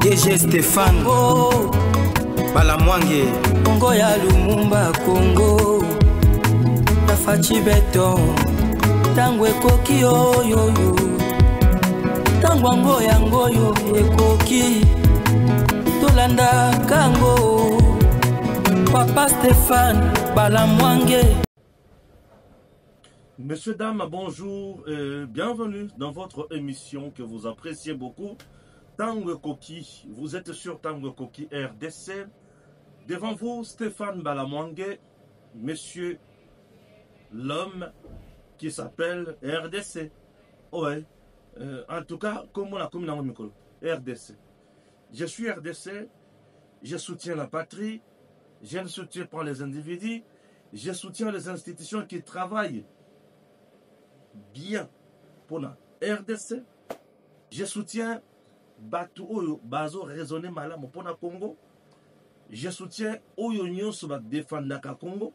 DG Stéphane Balamwange Congo ya Lumumba Congo Tafachi Beton Tango ekoki oyoyo Tango ango yango yo ekoki Tolanda kango Papa Stéphane Balamwange. Messieurs, dames, bonjour et bienvenue dans votre émission que vous appréciez beaucoup. Tango Koki, vous êtes sur Tango Koki RDC. Devant vous, Stéphane Balamwange, monsieur l'homme qui s'appelle RDC. Ouais, en tout cas, comme on a commis dans le RDC. Je suis RDC, je soutiens la patrie, je ne soutiens pas les individus, je soutiens les institutions qui travaillent bien pour la RDC. Je soutiens Batu Oyo Bazo raisonner malamu pour la Congo. Je soutiens Oyo Nyonso ba défendre Congo.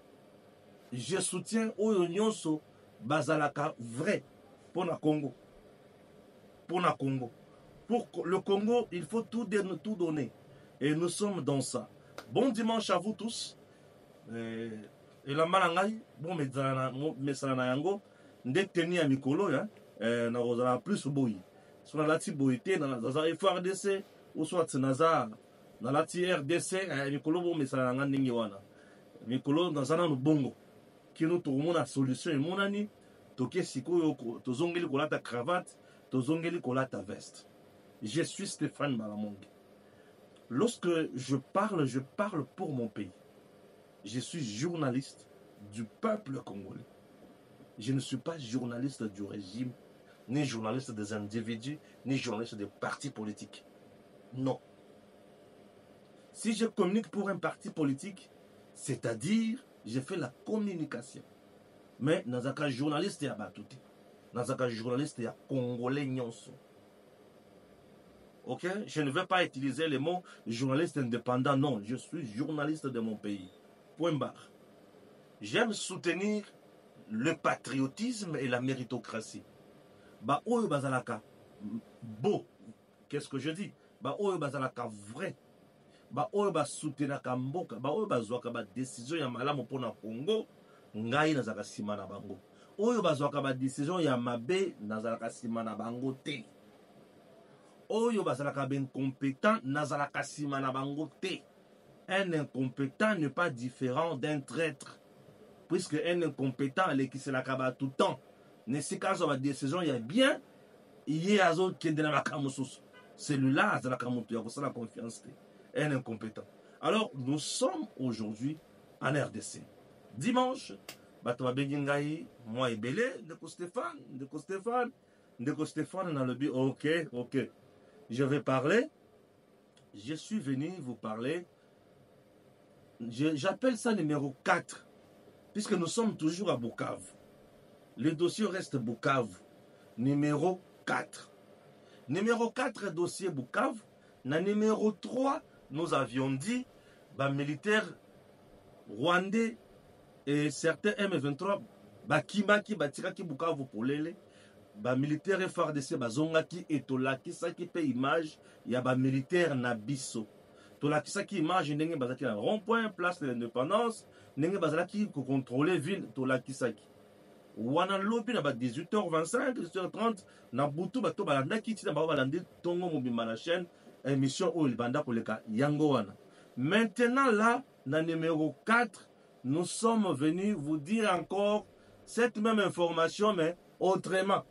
Je soutiens Oyo Nyonso Bazalaka vrai pour la Congo. Pour la Congo. Pour le Congo, il faut tout donner. Et nous sommes dans ça. Bon dimanche à vous tous. Et la malangai, bon mesana yango. Dès que tu as Mikolo, on a plus boy. Soit la tiboité, dans la FRDC, ou soit dans la RDC, Mikolo, bon, mais ça n'a pas Mikolo, dans un bongo. Qui nous trouve la solution, et mon ami, toke siko, tozongeli kolata cravate, tozongeli kolata veste. Je suis Stéphane Balamwange. Lorsque je parle pour mon pays. Je suis journaliste du peuple congolais. Je ne suis pas journaliste du régime, ni journaliste des individus, ni journaliste des partis politiques. Non. Si je communique pour un parti politique, c'est-à-dire, je fais la communication. Mais dans un journaliste, il y a Batouti. Dans un journaliste, il y a Congolais Nyonso. Ok? Je ne vais pas utiliser le mot journaliste indépendant. Non, je suis journaliste de mon pays. Point barre. J'aime soutenir le patriotisme et la méritocratie. Ba oyo bazalaka beau. Qu'est-ce que je dis? Ba oyo bazalaka vrai. Ba oyo ba soutenaka mboka. Ba oyo bazwaka ba décision ya malamu pona Congo. Ngai nazaka sima na bango. Oyo bazwaka ba décision ya mabe nazalaka sima na bango te. Oyo bazalaka ben compétent nazalaka sima na bango te. Un incompétent n'est pas différent d'un traître. Puisque un incompétent, qui se la cabane tout le temps, ne sait qu'à sa décision, il y a bien, il y a un autre qui est dans la camouflage. Celui-là, c'est la camouflage, il y a la confiance. Un incompétent. Alors, nous sommes aujourd'hui en RDC. Dimanche, Batwa Bengingaï, moi et Belé, Ndeko Stéphane, dans le but, ok. Je vais parler. Je suis venu vous parler. J'appelle ça numéro 4. Puisque nous sommes toujours à Bukavu. Le dossier reste Bukavu. Numéro 4. Numéro 4, dossier Bukavu. Na numéro 3, nous avions dit, militaires rwandais et certains M23, Kimaki, Batiraki Bukavu pour l'élé. Militaires FRDC, Zongaki et Tolaki, ça qui fait image, il y a militaire Nabiso. Tolaki, ça qui image, il y a un rond-point, place de l'indépendance. Nenge bazalaki ko contrôler ville tola kisaki wana lobi na ba 18h25 18h30 na butu bato balanda kiti na ba balandi tongo mobimba na chaîne émission o libanda koleka yango wana. Maintenant là na numéro 4 nous sommes venus vous dire encore cette même information mais autrement.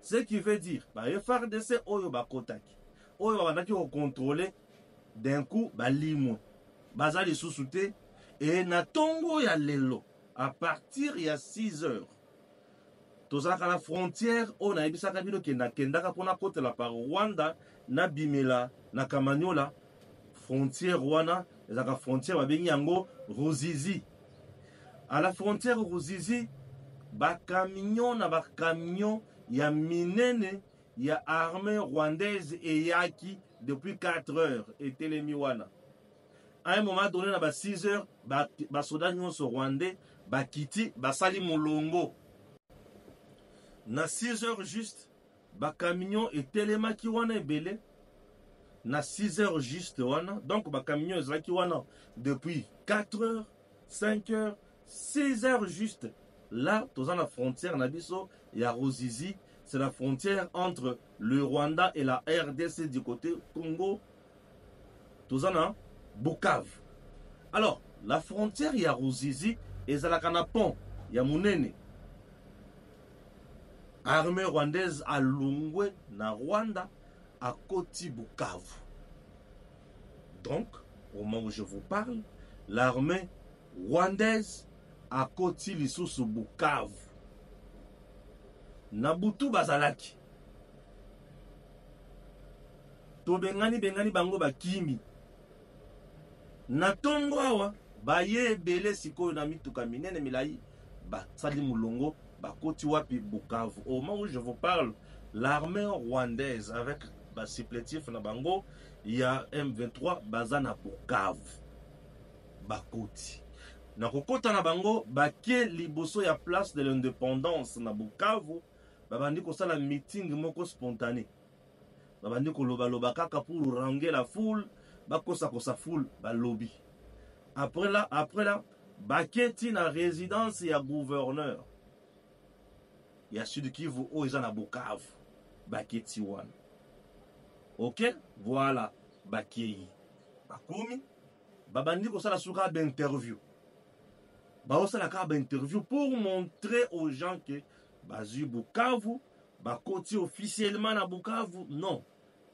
Ce qui veut dire ba FRDC oyo bakotaki oyo bandaki ko contrôler d'un coup ba limo bazali sous-souté. Et na tongo ya lelo, à partir ya 6 heures, tozalaka la frontière, on a ebisaka bino ke na kendaka pona kote la par Rwanda, na bimela, na Kamanyola, frontière Rwanda, ezaka frontière babengi yango Ruzizi. À la frontière Ruzizi, ba camion na ba camion ya minene, ya armée rwandaise et yaki depuis 4 heures et telemi wana. À un moment donné, à 6 heures, les soldats rwandais kiti basali molongo. Na 6 heures juste, les camions et téléma qui wana ebele, na 6 heures juste wana. Donc ba camion ezalaki wana depuis 4 heures, 5 heures, 6 heures juste. Là, toza na frontière na biso ya Ruzizi, c'est la frontière entre le Rwanda et la RDC du côté Congo. Toza na Bukavu. Alors, la frontière ya Ruzizi ezalaka na pont ya munene. Armée rwandaise à Lungwe na Rwanda à Koti Bukavu. Donc, au moment où je vous parle, l'armée rwandaise à Koti lisusu Bukavu. Nabutu bazalaki. To bengani bango bakimi. Na tongo awa baye ebele sikoyo na mituka minene milai basali mulongo bakoti wapi Bukavu. Au moment où je vous parle, l'armée rwandaise avec basiplétif na bango, il y a M23 baza na Bukavu bakoti. Na kokota na bango bakie liboso ya place de l'indépendance na Bukavu, babandi kosala meeting moko spontané. Babandi koloba kaka pour ranger la foule, bakosa foule balobi. Après là, baketi na résidence ya gouverneur. Ya Sud Kivu o eza na Bukavu. Baketi wana. OK? Voilà, bakei. Bakomi babandi kosala suka d'interview. Baosala ka interview pour montrer aux gens que bazu Bukavu, bakoti officiellement na Bukavu. Non.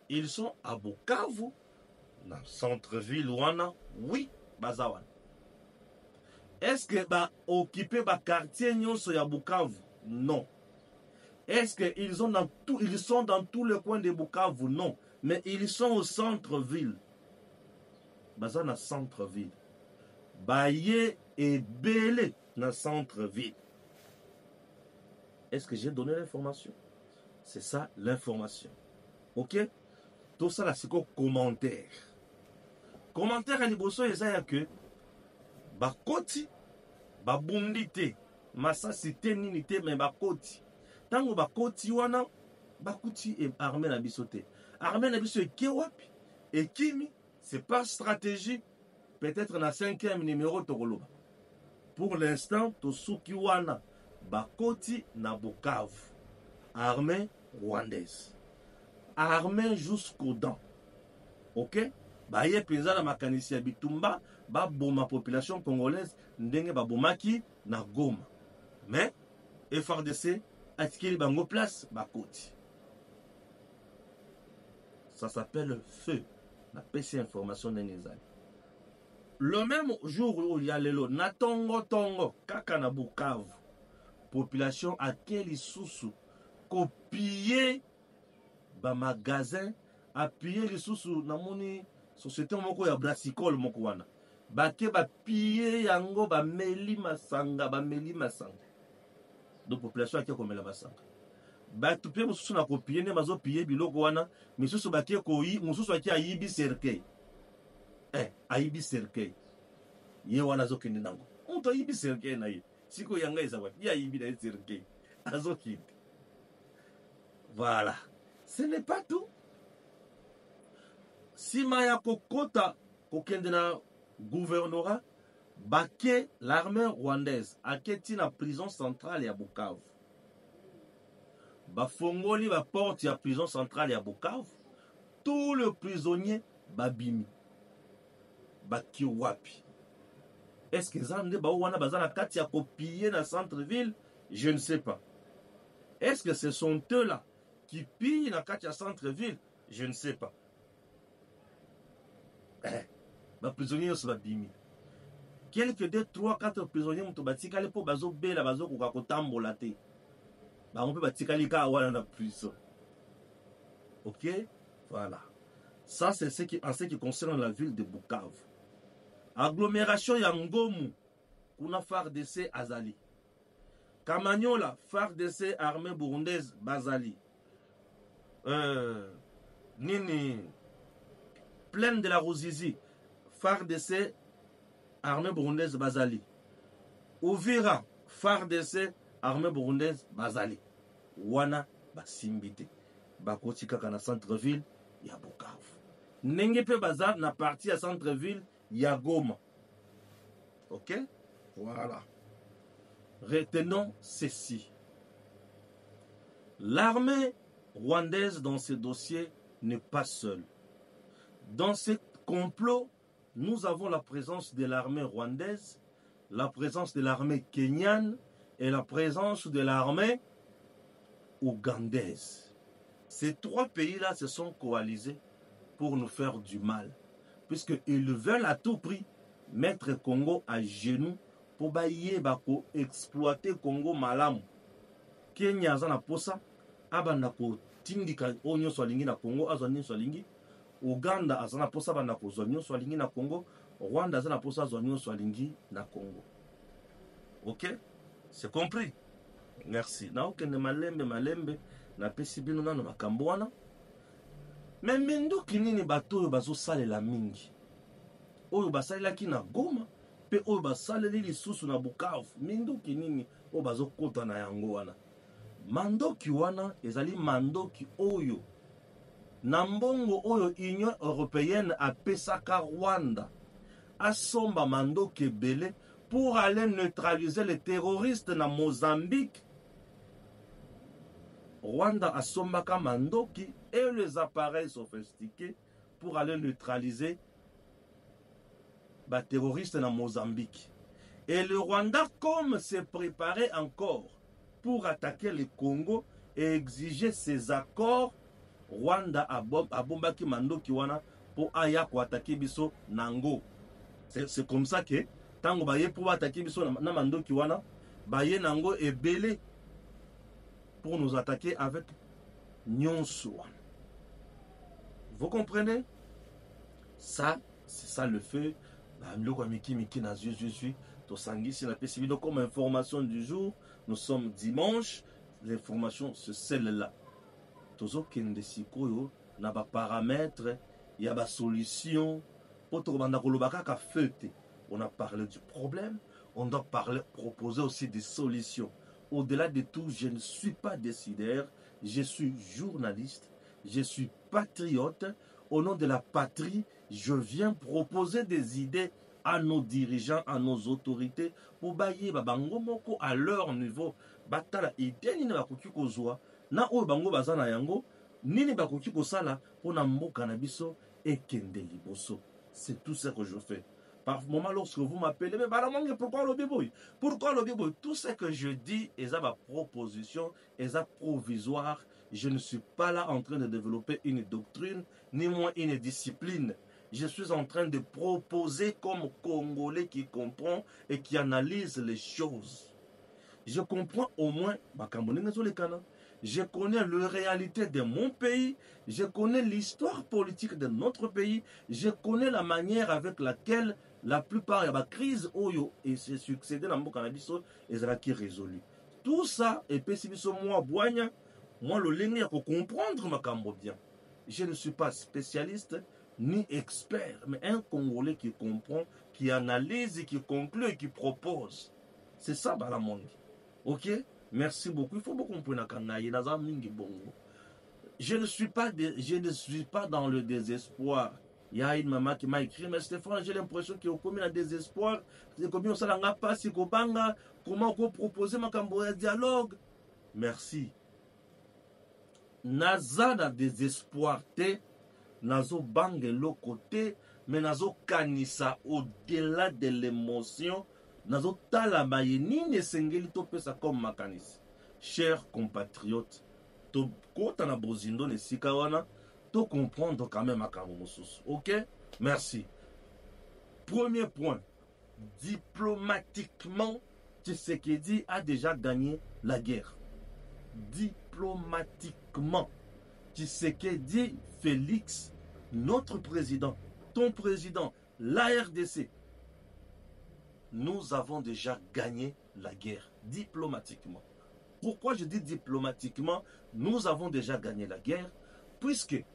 Ils sont à Bukavu, dans le centre-ville wana. Oui, bazawan. Est-ce que ba occupé ba quartier nyonso ya Bukavu? Non. Est-ce qu'ils sont dans tous les coins de Bukavu? Non. Mais ils sont au centre-ville. Baza na centre-ville. Baye et belé na centre-ville. Est-ce que j'ai donné l'information? C'est ça l'information. OK? Tout ça là, c'est quoi commentaire? Commentaire à liboso ezaya que bakoti babundite masasi te nini te mais bakoti. Tango bakoti wana bakuti et armée na biso te. Armée na biso eke wapi? Ekimi, c'est pas stratégie. Peut-être na 5e numéro tokoloba. Pour l'instant, tosuki wana bakoti na Bukavu. Armée rwandaise. Armée jusqu'aux dents. OK? Baye penza na makanisi ya bitumba, ba boma population congolaise ndenge ba bomaki na Goma. Mais FRDC atikeli bango place bakoti. Ça s'appelle feu. Na PC information n'engezali. Le même jour où il y a lelo na tongo kaka na Bukavu. Population à quel sous copier ba magasin appuyer les sous namoni société moko ya brassicole moko wana bake ba piller yango ba meli masanga donc population a komela basanga ba tupie mususu na copier ne bazo piller biloko wana misusu bake ko yi mususu aki ayibi cercueil ayibi cercueil ye wana zo kende nango on to yibi cercueil na ye siko yanga isa wapi ya yibi na cercueil azo kende. Voilà. Ce n'est pas tout. Si Maya Kokota kokende na gouvernorat, bake l'armée rwandaise aketi na prison centrale ya Bukavu. Bafongoli ba porte ya prison centrale ya Bukavu. Tous les prisonniers babimi. Baki wapi. Est-ce que zande ba wana bazana kati ya kopier na centre-ville? Je ne sais pas. Est-ce que ce sont eux là qui pillent dans le centre-ville? Je ne sais pas. Les prisonniers sont bimi. Quelques 2, 3, 4 prisonniers sont batikali pour bazo bela bazo kotambola te. Ba on peut batikali ka wana na prison. OK? Voilà. Ça c'est en ce qui concerne la ville de Bukavu. Agglomération ya Ngomu kuna FARDC azali. Kamanyola FARDC armée burundaise bazali. Nini plaine de la Ruzizi FARDC armée burundaise bazali. Uvira FARDC armée burundaise bazali. Wana basimbite bakoti kaka na centre ville ya Bukavu. ndenge pe baza na partie ya centre-ville ya Goma. Ok? Voilà. Retenons ceci. L'armée rwandaise dans ce dossier n'est pas seule. Dans ce complot, nous avons la présence de l'armée rwandaise, la présence de l'armée kenyane et la présence de l'armée ougandaise. Ces trois pays-là se sont coalisés pour nous faire du mal, puisqu'ils veulent à tout prix mettre Congo à genoux pour exploiter Congo malamu. Kenya azana posa abanda ko tindika onyo swalingi na Congo azani swalingi. Uganda azana posa banda ko zonyo swalingi na Congo. Rwanda azana posa zonyo swalingi na Congo. Ok? C'est compris? Merci. Na okende malembe na pesi bino na makambo wana. Mais minduki nini bato oyo bazosalela mingi? Oyo basalelaki na Goma pe oyo basaleli lisusu na Bukavu. Minduki nini oyo bazokota na yango wana? Mandoki wana ezali mandoki oyo na mbongo oyo Union Européenne apesaka Rwanda asomba mandoki ebele pour aller neutraliser les terroristes na Mozambique. Rwanda asombaka mandoki et les appareils sophistiqués pour aller neutraliser les terroristes na Mozambique. Et le Rwanda, comme s'est préparé encore pour attaquer le Congo et exiger ces accords, Rwanda a bombaki mandoki wana pour aya ko attaquer biso nango. C'est comme ça que tango baye pour attaquer biso na mandoki wana baye nango ebele pour nous attaquer avec nyonso. Vous comprenez? Ça, c'est ça le fait. Comme information du jour, nous sommes dimanche, l'information c'est celle-là. Tozo kende sikoyo na ba paramètres, il y a ba solution. On a parlé du problème, on doit proposer aussi des solutions. Au-delà de tout, je ne suis pas décideur, je suis journaliste, je suis patriote. Au nom de la patrie, je viens proposer des idées à nos dirigeants, à nos autorités, pour bailler babango moko à leur niveau. Batala idée ni bakoki kozwa na oyo bango bazana yango nini bakoki kosala pour na mboka na biso ekende liboso. C'est tout ce que je fais. Par moment, lorsque vous m'appelez, mais pourquoi le biboy? Pourquoi le biboy? Tout ce que je dis est ma proposition, est provisoire. Je ne suis pas là en train de développer une doctrine, ni moins une discipline. Je suis en train de proposer comme Congolais qui comprend et qui analyse les choses. Je comprends au moins, je connais la réalité de mon pays, je connais l'histoire politique de notre pays, je connais la manière avec laquelle la plupart de la crise oyo et se succédé dans le Canabiso est résolu. Tout ça est pessimisme moi boigne, moi le lengue pour comprendre ma cambo bien. Je ne suis pas spécialiste ni expert, mais un Congolais qui comprend, qui analyse, qui conclut et qui propose. C'est ça la monde. Ok? Merci beaucoup. Il faut beaucoup comprendre je ne suis pas dans le désespoir. Il y a une maman qui m'a écrit, mais Stéphane, j'ai l'impression qu'il y a commis un désespoir. Comment ça n'a pas si comment on proposer un dialogue? Merci. Naza na désespoir te, nazo bange lo côté, mais nazo kanisa au-delà de l'émotion. Nazo tala bayeni ne sengeli to pesa comme makanis. Chers compatriotes, to kota na bozindo ne sikawana, to comprendre quand même makambo mosusu. OK? Merci. Premier point. Diplomatiquement, Tshisekedi a déjà gagné la guerre. Diplomatiquement, Tshisekedi Félix, notre président, ton président, la RDC, nous avons déjà gagné la guerre diplomatiquement. Pourquoi je dis diplomatiquement? Nous avons déjà gagné la guerre, puisque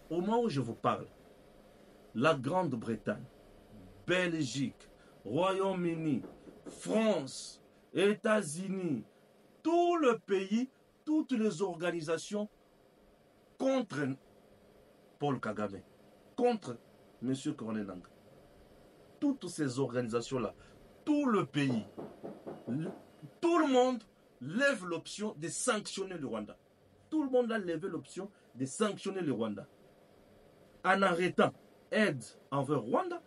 au moment où je vous parle, la Grande-Bretagne, Belgique, Royaume-Uni, France, États-Unis, tout le pays, toutes les organisations contre Paul Kagame. contre M. Corneille Nangaa. Toutes ces organisations-là, tout le pays, tout le monde lève l'option de sanctionner le Rwanda. Tout le monde a levé l'option de sanctionner le Rwanda. En arrêtant aide envers le Rwanda,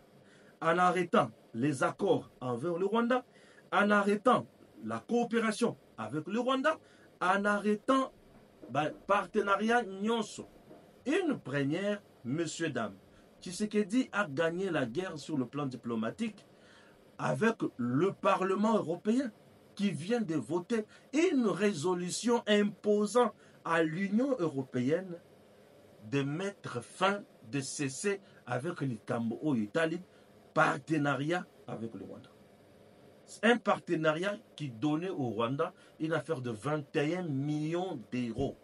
en arrêtant les accords envers le Rwanda, en arrêtant la coopération avec le Rwanda, en arrêtant partenariat Nyonso. Une première, monsieur, dame, Tshisekedi a gagné la guerre sur le plan diplomatique avec le Parlement européen qui vient de voter une résolution imposant à l'Union européenne de mettre fin, de cesser avec les Cambo Italie, partenariat avec le Rwanda. Un partenariat qui donnait au Rwanda une affaire de 21 millions d'euros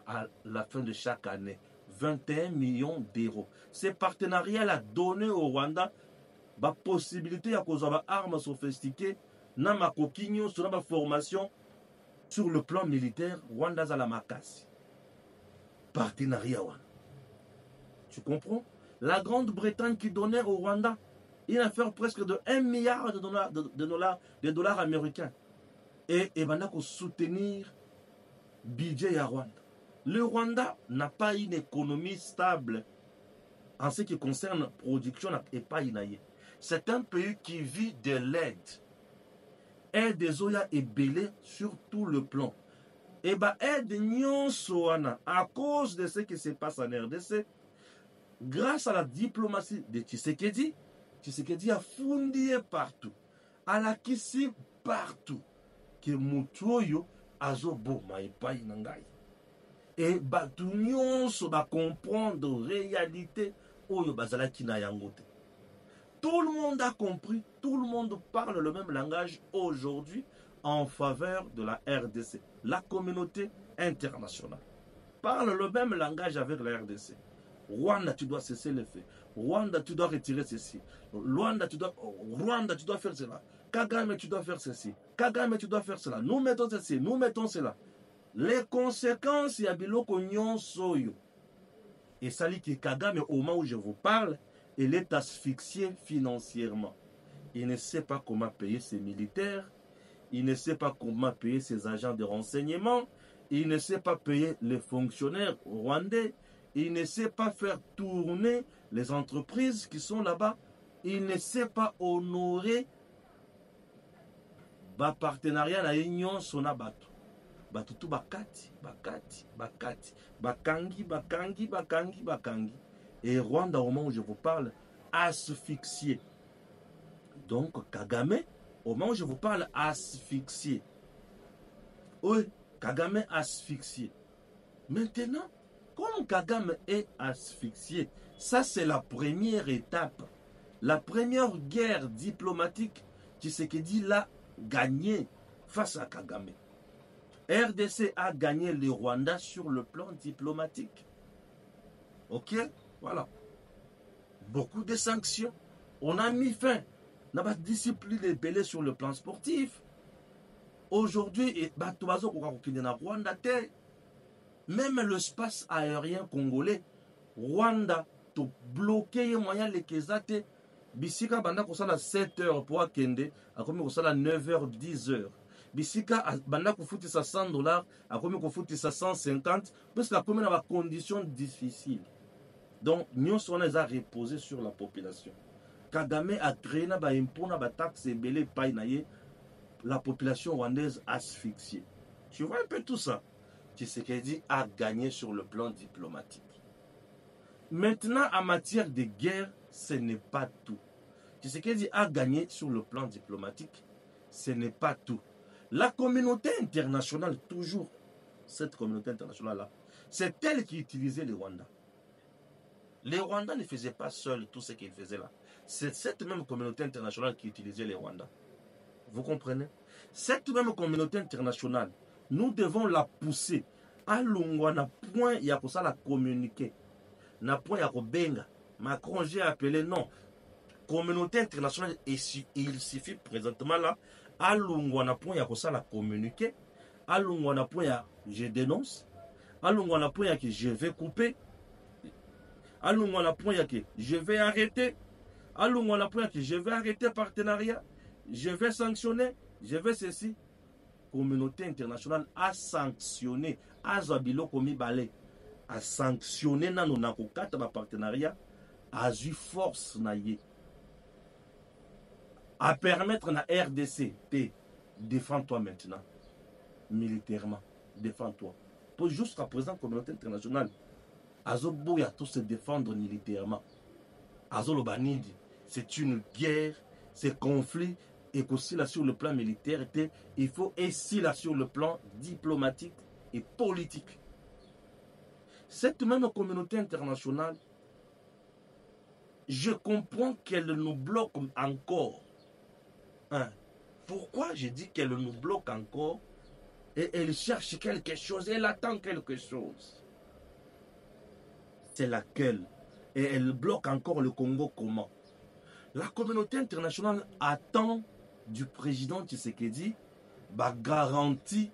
à la fin de chaque année. 21 millions d'euros. Ce partenariat a donné au Rwanda la possibilité d'avoir des armes sophistiquées, na makokinyo, sur la formation sur le plan militaire. Rwanda a la makasi. Partenariat. Tu comprends? La Grande-Bretagne qui donnait au Rwanda une affaire presque de 1 milliard de dollars américains. Et il va soutenir budget à Rwanda. Le Rwanda n'a pas une économie stable en ce qui concerne la production et pas inaïe. C'est un pays qui vit de l'aide. Aide des oya et belé sur tout le plan. Et aide nyonsoana à cause de ce qui se passe en RDC, grâce à la diplomatie de Tshisekedi, Tshisekedi a fondé partout, à la kisi partout, que Moutoyo a zobo maïpaï nangai. Et tout nyonso va comprendre réalité oyo bazala kina yangote. Tout le monde a compris, tout le monde parle le même langage aujourd'hui en faveur de la RDC. La communauté internationale parle le même langage avec la RDC. Rwanda, tu dois cesser les faits. Rwanda, tu dois retirer ceci. Rwanda, tu dois faire cela. Kagame, tu dois faire ceci. Kagame, tu dois faire cela. Nous mettons ceci, nous mettons cela. Les conséquences, il y a biloko nyonso. Et ça dit que Kagame, au moment où je vous parle, il est asphyxié financièrement. Il ne sait pas comment payer ses militaires. Il ne sait pas comment payer ses agents de renseignement. Il ne sait pas payer les fonctionnaires rwandais. Il ne sait pas faire tourner les entreprises qui sont là-bas. Il ne sait pas honorer le partenariat na union sona bato. Bato tout bakati. Bakangi. Et Rwanda, au moment où je vous parle, asphyxié. Donc Kagame, au moment où je vous parle, asphyxié. Oui, Kagame asphyxié. Maintenant, comme Kagame est asphyxié, ça c'est la première étape. La première guerre diplomatique, Tshisekedi l'a gagnée face à Kagame. RDC a gagné le Rwanda sur le plan diplomatique. Ok? Voilà. Beaucoup de sanctions. On a mis fin. On a discipliné belé sur le plan sportif. Aujourd'hui, même l'espace aérien congolais, Rwanda, to bloqué les moyens les kezate, bisika banda kosala 7 heures pour akende, akomi kosala 9 heures, 10 heures. Bisika banda kofutisa $100, akomi kofutisa 150, parce que la commune a des conditions difficiles. Donc, nous sommes à reposer sur la population. Kagame a créé na ba impôt na ba taxe et belé païnaye, la population rwandaise asphyxiée. Tu vois un peu tout ça. Tshisekedi a gagné sur le plan diplomatique. Maintenant, en matière de guerre, ce n'est pas tout. Tshisekedi a gagné sur le plan diplomatique, ce n'est pas tout. La communauté internationale, toujours cette communauté internationale-là, c'est elle qui utilisait le Rwanda. Les Rwandais ne faisaient pas seuls tout ce qu'ils faisaient là. C'est cette même communauté internationale qui utilisait les Rwandais. Vous comprenez? Cette même communauté internationale, nous devons la pousser. À l'ongwa na point ya ko ça la communiquer. Na point ya ko benga. Macron j'ai appelé non. Communauté internationale il suffit présentement là à l'ongwa na point ya ko ça la communiquer. À l'ongwa na point ya je dénonce. À l'ongwa na point ya que je vais couper. Allons à la point que je vais arrêter. Allons à la point que je vais arrêter partenariat. Je vais sanctionner. Je vais ceci. Communauté internationale a sanctionné. A Zabilo Komi Balé. A sanctionné nano nakokata ba partenariat. A eu force naïe. À permettre na RDC. Défends-toi maintenant. Militairement. Défends-toi. Pour jusqu'à présent, communauté internationale. Azobo ya tout se défendre militairement. Azolo Banidi, c'est une guerre, c'est conflit, et qu'aussi là sur le plan militaire, il faut aussi là sur le plan diplomatique et politique. Cette même communauté internationale, je comprends qu'elle nous bloque encore. Hein? Pourquoi je dis qu'elle nous bloque encore? Et elle cherche quelque chose, elle attend quelque chose. C'est laquelle? Et elle bloque encore le Congo comment? La communauté internationale attend du président Tshisekedi bah, garantie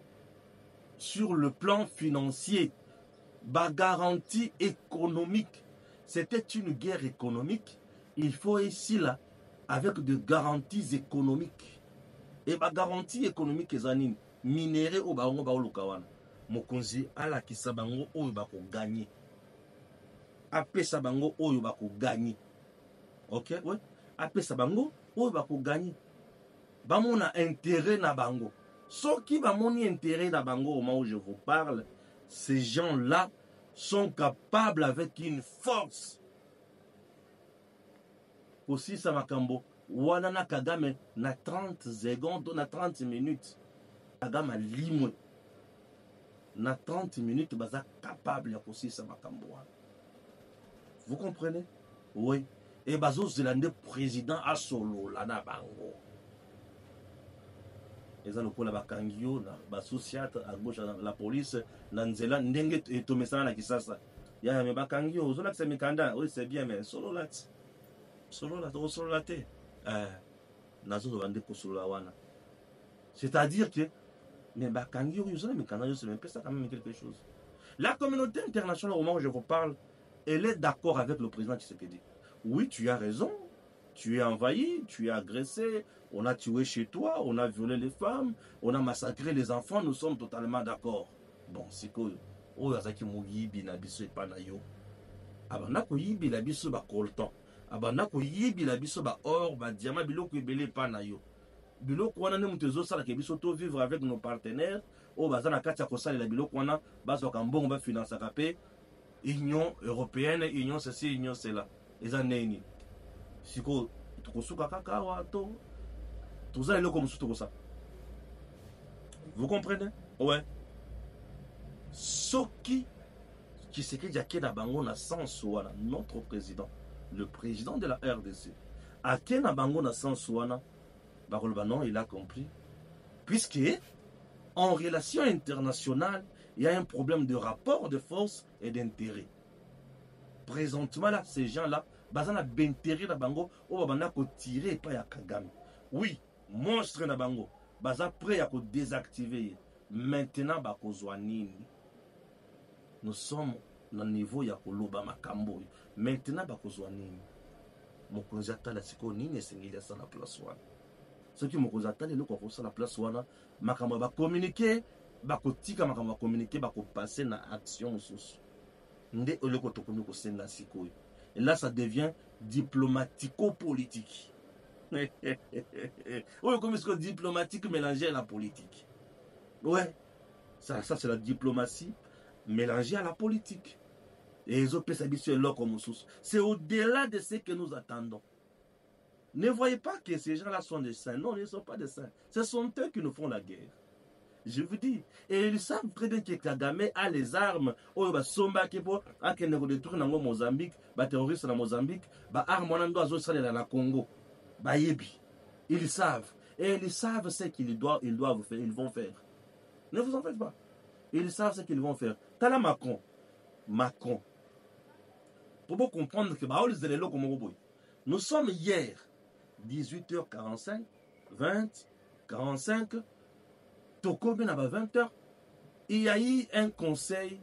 sur le plan financier, bah, garantie économique. C'était une guerre économique. Il faut ici là, avec de garanties économiques. Et bah, garantie économique, les minéraux au baongo baolukawana. Mokonzi ala kisabango oyo bako gagner. Apesa bango oyo bako gagner. Ok, ouais. Apesa bango oyo bako gagner. Bamona intérêt na bango. Ceux qui bamoni intérêt na bango au moment où je vous parle, ces gens-là sont capables avec une force. Aussi ça makambo. Wana na Kagame na 30 secondes, na 30 minutes. Kagame limwe. Na 30 minutes baza capable ya aussi ça makambo. Vous comprenez? Oui. Et bazo Zélande président a solo la na bango. Eza lokola bakangio na basociate à gauche la police na nzela ndenge etomesana na kisasa. Ya me bakangio ozola kisa mikanda, oui c'est bien mais solo la. Solo la to solo la te. Nazo bande ko solo la wana. C'est-à-dire que mais bakangio ozola mikanda yo c'est même pas ça quand même quelque chose. La communauté internationale au moment où je vous parle, elle est d'accord avec le président Tshisekedi. Oui, tu as raison. Tu es envahi, tu es agressé, on a tué chez toi, on a violé les femmes, on a massacré les enfants, nous sommes totalement d'accord. Bon, c'est que Oyazaki Mugibi Nabiso et Panayo. Abanako Yibi Labiso ba coltan. Abanako Yibi Labiso ba or, ba diamant biloko ebele Panayo. Biloko wana ne mutezo sala ke biso to vivre avec nos partenaires. O bazana katia kosala la biloko wana, bazo kambongo ba finance kapé. Union européenne, Union ceci, Union cela. Eza neni. Siko tukosuka kaka wato. Tuza eloko musu tokosa. Vous comprenez? Ouais. Soki Tshisekedi akena bango na sens wana, notre président, le président de la RDC, akena bango na sens wana, bakoloba non, il a compris. Puisque en relation internationale, il y a un problème de rapport de force et d'intérêt. Présentement là, ces gens-là, bazana bentéré na bango, o babana ko tirer pas ya Kagame. Oui, monstre na bango, baza prêt à ko désactiver. Maintenant bako zwanini. Nous sommes au niveau ya koloba makambo. Maintenant bako zwanini. Mokonzi atala siko nini esengeli sa na place wana. Ce qui mokonzi atala le ko sa na place wana, makambo ba communiquer, bako tika makambo ba communiquer, bako passer na action mosusu. Nde oleko tokomi ko senga sikoyo. Et là, ça devient diplomatico-politique. Oui, comme est-ce que diplomatique mélangé à la politique. Ouais, ça c'est la diplomatie mélangée à la politique. Et les autres c'est au-delà de ce que nous attendons. Ne voyez pas que ces gens-là sont des saints. Non, ils ne sont pas des saints. Ce sont eux qui nous font la guerre. Je vous dis, et ils savent très bien que Kagame a les armes. Oh, bah, Somba Kepo, a qu'elle ne détruit dans Mozambique, bah, terroriste dans Mozambique, bah, armes en doit aller dans la Congo, bah, Yebi. Ils savent. Et ils savent ce qu'ils doivent faire, ils vont faire. Ne vous en faites pas. Ils savent ce qu'ils vont faire. Tala Macron. Pour vous comprendre que, bah, nous sommes hier, 18h45, 20, 45, Toko à 20h, il y a eu un conseil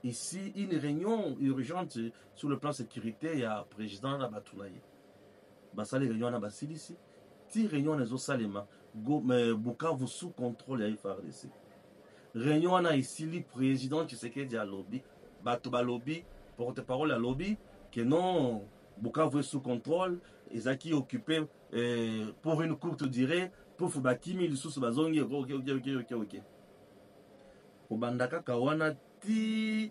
ici une réunion urgente sur le plan sécurité, il y a président na batunaye. Basali réunion na basilisi. Ti réunion les Salema, Bukavu sous contrôle ya FARDC. Réunion na ici le président Tshisekedi a lobby, Batuba lobby, porte-parole à lobby, que non, Bukavu est sous contrôle, Ezaki occupé pour une courte durée, pour Fubakimi, le sous bazongi, ok. Obandaka kawana ti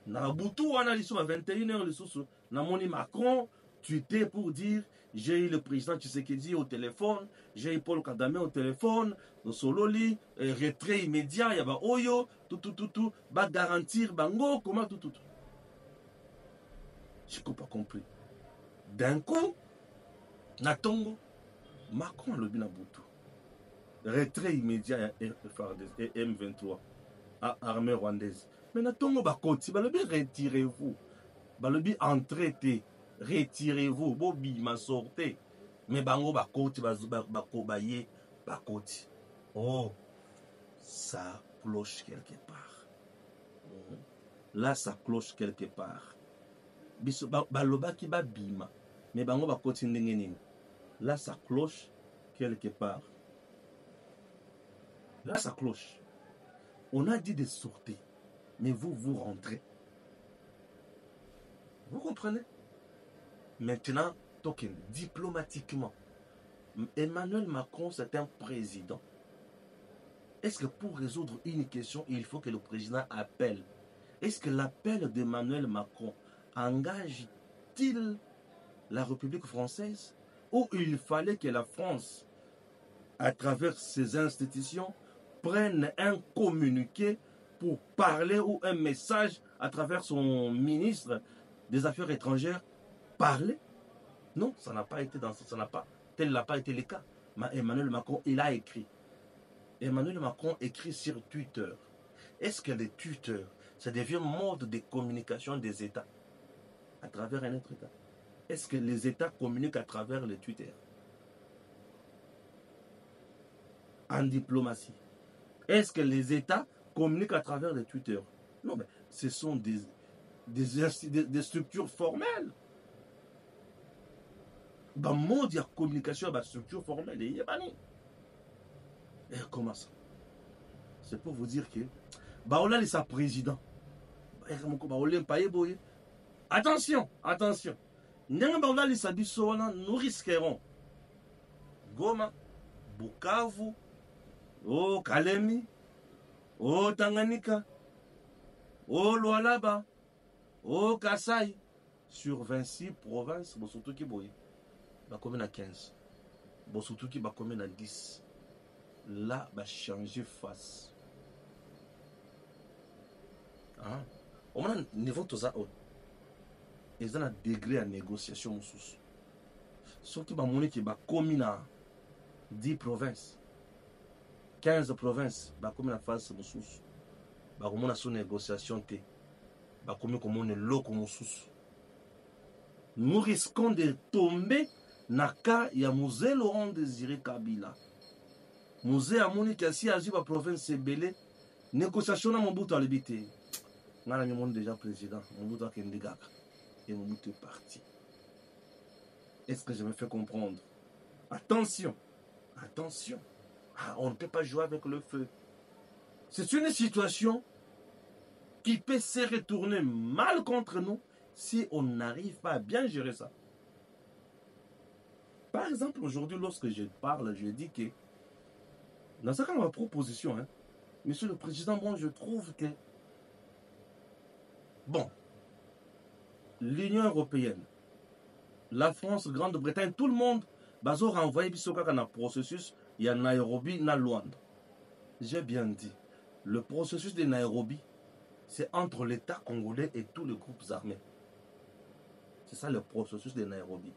na butu wana liso à 21h le sous na moni Macron tweeté pour dire j'ai eu le président Tshisekedi au téléphone, j'ai eu Paul Kagame au téléphone, le sololi retrait immédiat, ya ba oyo tout ba garantir bango comment tout. Je n'ai pas compris. D'un coup na tongo Macron le bina butu. Retrait immédiat et M23 à armée rwandaise. Mais natongo bakoti balobi retirez-vous. Balobi entrez, retirez-vous. Bobi ma sortez. Mais bango bakoti bakobaye bakoti. Oh, ça cloche quelque part. Là ça cloche quelque part. Biso baloba ki ba bima. Mais bango bakoti ndenge nini. Là ça cloche quelque part. Là ça cloche. On a dit de sortir, mais vous rentrez. Vous comprenez? Maintenant, token, diplomatiquement, Emmanuel Macron, c'est un président. Est-ce que pour résoudre une question, il faut que le président appelle? Est-ce que l'appel d'Emmanuel Macron engage-t-il la République française? Ou il fallait que la France, à travers ses institutions, prenne un communiqué pour parler ou un message à travers son ministre des Affaires étrangères, parler? Non, ça n'a pas été dans ça n'a pas, tel n'a pas été le cas. Mais Emmanuel Macron, il a écrit. Emmanuel Macron écrit sur Twitter. Est-ce que les Twitter, ça devient mode de communication des États à travers un autre État? Est-ce que les États communiquent à travers les Twitter? En diplomatie. Est-ce que les États communiquent à travers les Twitter? Non, mais ce sont des structures formelles. Dans le monde, il y a communication, il y a structure formelle. Et comment ça? C'est pour vous dire que on a sa président. Attention, attention. Nous risquerons Goma, Bukavu, oh Kalemi, oh Tanganyika, oh Lualaba, oh Kasai, sur 26 provinces, surtout qui boye, bah combien à 15, surtout qui bah combien à 10, là bah changer face. Hein? Au moins niveau tout ça, ils ont un degré à négociation sous. Sauf qui bah monnaie qui bah combien à 10 provinces. 15 provinces, comme la phase de sous. Comme on a son négociation, comme on est l'eau comme sous. Nous risquons de tomber dans le cas de Musée Laurent Désiré Kabila. Musée Amoni Kassi a dit la province Belé. Négociation à mon bout à l'habité. On a déjà président, mon bout à Kendigaka. Et mon bout est parti. Est-ce que je me fais comprendre? Attention, attention. On ne peut pas jouer avec le feu. C'est une situation qui peut se retourner mal contre nous si on n'arrive pas à bien gérer ça. Par exemple, aujourd'hui, lorsque je parle, je dis que dans ce cas, ma proposition, hein, Monsieur le Président, bon, je trouve que l'Union européenne, la France, Grande-Bretagne, tout le monde, bazo renvoyer bisoka dans le processus. Il y a Nairobi, na Luanda. J'ai bien dit, le processus de Nairobi, c'est entre l'État congolais et tous les groupes armés. C'est ça le processus de Nairobi.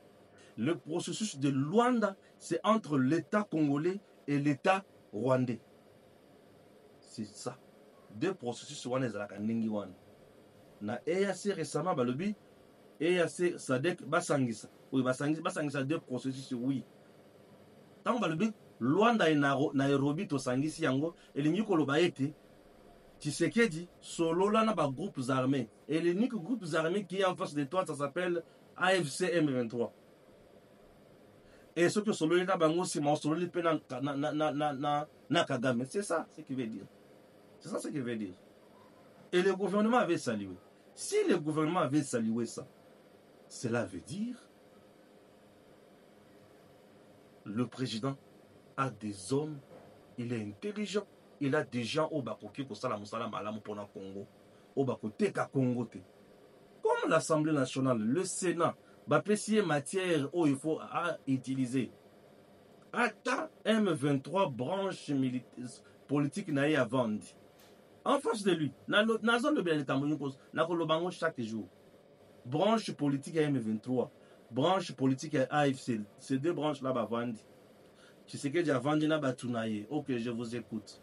Le processus de Luanda, c'est entre l'État congolais et l'État rwandais. C'est ça. Deux processus wana ezalaka ndenge wana. Na EAC récemment balobi EAC SADC basangisa. Oui, basangisa deux processus, oui. Tant balobi Luanda et Nairobi to sangisi yango elingi koloba ete Tshisekedi, solo là, n'a pas groupes armés. Et l'unique groupe armé qui est en face de toi, ça s'appelle AFC M23. Et ce que solo là, bango, c'est mon solo na Kagame. C'est ça ce qu'il veut dire. C'est ça ce qu'il veut dire. Et le gouvernement avait salué. Si le gouvernement avait salué ça, cela veut dire le président a des hommes, il est intelligent, il a des gens au Bakoki pour ça musala malamu pour le Congo, au Bakote ka Congo te. Comme l'Assemblée nationale, le Sénat, bapesier matière où il faut utiliser. Ata M23 branche politique naïe à vendre. En face de lui, dans la zone de Béli-Cameroun, nous chaque jour. Branche politique à M23, branche politique à AFC, ces deux branches-là, bah, vendent. Tu sais que j'ai vendu na batunaye. Ok, je vous écoute.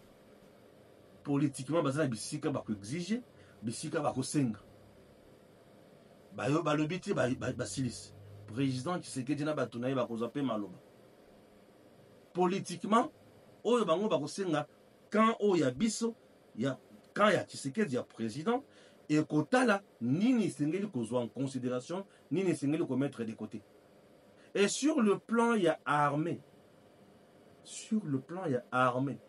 Politiquement, bah, ça, bisika bah, exige, bisika bah, senga. Bah, yo, bah, le biti, bah, silis. Président, tu sais que j'ai na batunaye, bah, zappé maloba. Politiquement, oh, bah, bah, senga. Quand oh, y a biso, y a, quand y a, tu sais que y a président, et kota là, ni sengeli kozwa en considération, ni sengeli ko mettre de côté. Et sur le plan, il y a armée. Sur le plan, il y a armée.